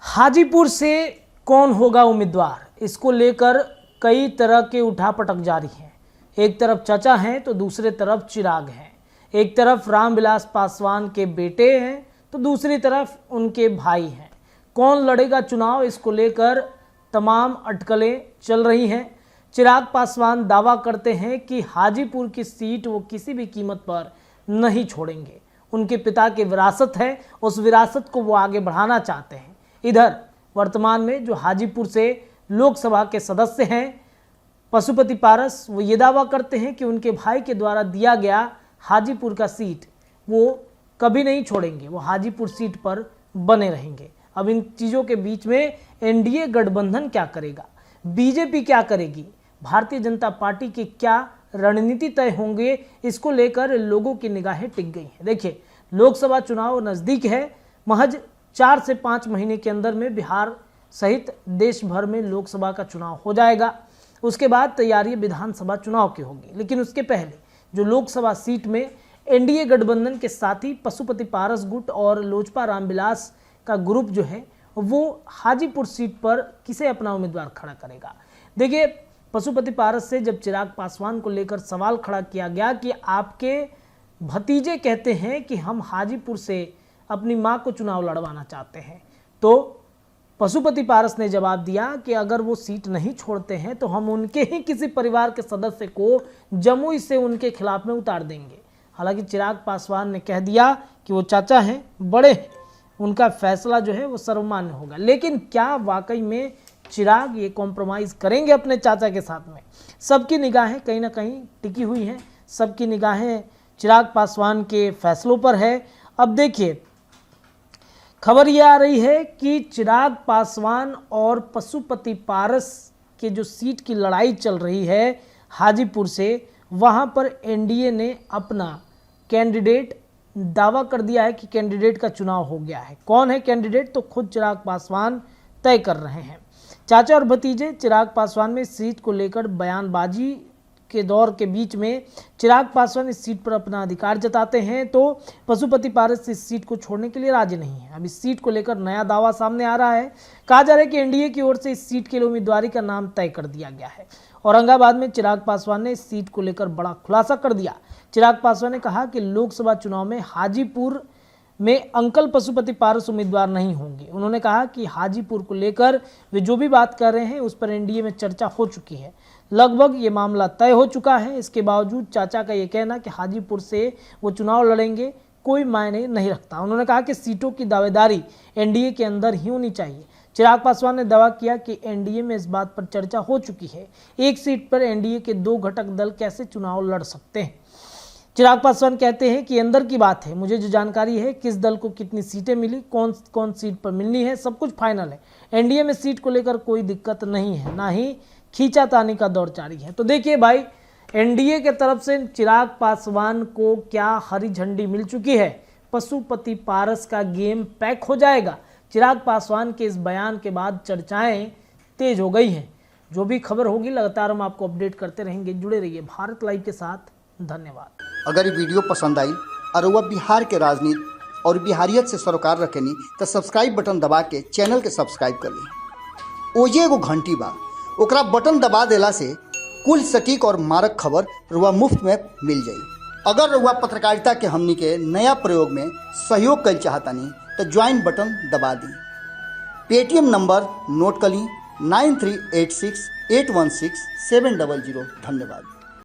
हाजीपुर से कौन होगा उम्मीदवार, इसको लेकर कई तरह के उठापटक जारी हैं। एक तरफ चाचा हैं तो दूसरे तरफ चिराग हैं। एक तरफ रामविलास पासवान के बेटे हैं तो दूसरी तरफ उनके भाई हैं। कौन लड़ेगा चुनाव, इसको लेकर तमाम अटकलें चल रही हैं। चिराग पासवान दावा करते हैं कि हाजीपुर की सीट वो किसी भी कीमत पर नहीं छोड़ेंगे। उनके पिता की विरासत है, उस विरासत को वो आगे बढ़ाना चाहते हैं। इधर वर्तमान में जो हाजीपुर से लोकसभा के सदस्य हैं पशुपति पारस, वो ये दावा करते हैं कि उनके भाई के द्वारा दिया गया हाजीपुर का सीट वो कभी नहीं छोड़ेंगे, वो हाजीपुर सीट पर बने रहेंगे। अब इन चीज़ों के बीच में एनडीए गठबंधन क्या करेगा, बीजेपी क्या करेगी, भारतीय जनता पार्टी की क्या रणनीति तय होंगे, इसको लेकर लोगों की निगाहें टिक गई हैं। देखिए, लोकसभा चुनाव नज़दीक है। महज 4 से 5 महीने के अंदर में बिहार सहित देश भर में लोकसभा का चुनाव हो जाएगा। उसके बाद तैयारी विधानसभा चुनाव की होगी। लेकिन उसके पहले जो लोकसभा सीट में एनडीए गठबंधन के साथी पशुपति पारस गुट और लोजपा रामविलास का ग्रुप जो है वो हाजीपुर सीट पर किसे अपना उम्मीदवार खड़ा करेगा। देखिए, पशुपति पारस से जब चिराग पासवान को लेकर सवाल खड़ा किया गया कि आपके भतीजे कहते हैं कि हम हाजीपुर से अपनी मां को चुनाव लड़वाना चाहते हैं, तो पशुपति पारस ने जवाब दिया कि अगर वो सीट नहीं छोड़ते हैं तो हम उनके ही किसी परिवार के सदस्य को जमुई से उनके खिलाफ में उतार देंगे। हालांकि चिराग पासवान ने कह दिया कि वो चाचा हैं, बड़े हैं, उनका फैसला जो है वो सर्वमान्य होगा। लेकिन क्या वाकई में चिराग ये कॉम्प्रोमाइज़ करेंगे अपने चाचा के साथ में? सबकी निगाहें कहीं ना कहीं टिकी हुई हैं, सबकी निगाहें चिराग पासवान के फैसलों पर है। अब देखिए, खबर ये आ रही है कि चिराग पासवान और पशुपति पारस के जो सीट की लड़ाई चल रही है हाजीपुर से, वहाँ पर एनडीए ने अपना कैंडिडेट दावा कर दिया है कि कैंडिडेट का चुनाव हो गया है। कौन है कैंडिडेट, तो खुद चिराग पासवान तय कर रहे हैं। चाचा और भतीजे चिराग पासवान में सीट को लेकर बयानबाजी के दौर के बीच में चिराग पासवान इस सीट पर अपना अधिकार जताते हैं, तो पशुपति पारस इस सीट को छोड़ने के लिए राजी नहीं है। अब इस सीट को लेकर नया दावा सामने आ रहा है। कहा जा रहा है कि एनडीए की ओर से इस सीट के लिए उम्मीदवारी का नाम तय कर दिया गया है। औरंगाबाद में चिराग पासवान ने इस सीट को लेकर बड़ा खुलासा कर दिया। चिराग पासवान ने कहा कि लोकसभा चुनाव में हाजीपुर में अंकल पशुपति पारस उम्मीदवार नहीं होंगे। उन्होंने कहा कि हाजीपुर को लेकर वे जो भी बात कर रहे हैं उस पर एनडीए में चर्चा हो चुकी है, लगभग ये मामला तय हो चुका है। इसके बावजूद चाचा का ये कहना कि हाजीपुर से वो चुनाव लड़ेंगे कोई मायने नहीं रखता। उन्होंने कहा कि सीटों की दावेदारी एनडीए के अंदर ही होनी चाहिए। चिराग पासवान ने दावा किया कि एनडीए में इस बात पर चर्चा हो चुकी है, एक सीट पर एनडीए के 2 घटक दल कैसे चुनाव लड़ सकते हैं। चिराग पासवान कहते हैं कि अंदर की बात है, मुझे जो जानकारी है किस दल को कितनी सीटें मिली, कौन कौन सीट पर मिलनी है, सब कुछ फाइनल है। एनडीए में सीट को लेकर कोई दिक्कत नहीं है, ना ही खींचातानी का दौर जारी है। तो देखिए भाई, एनडीए के तरफ से चिराग पासवान को क्या हरी झंडी मिल चुकी है। पशुपति पारस का गेम पैक हो जाएगा। चिराग पासवान के इस बयान के बाद चर्चाएं तेज हो गई हैं। जो भी खबर होगी लगातार हम आपको अपडेट करते रहेंगे। जुड़े रहिए भारत लाइव के साथ। धन्यवाद। अगर ये वीडियो पसंद आई और वह बिहार के राजनीति और बिहारियत से सरोकार रखेनी तो सब्सक्राइब बटन दबा के चैनल के सब्सक्राइब कर ली। ओजे एगो घंटी बा, ओकरा बटन दबा देला से कुल सटीक और मारक खबर रुआ मुफ्त में मिल जाई। अगर रुआ पत्रकारिता के हमनी के नया प्रयोग में सहयोग कर चाहतानी तो ज्वाइन बटन दबा दी। पेटीएम नंबर नोट कर ली 9386816700। धन्यवाद।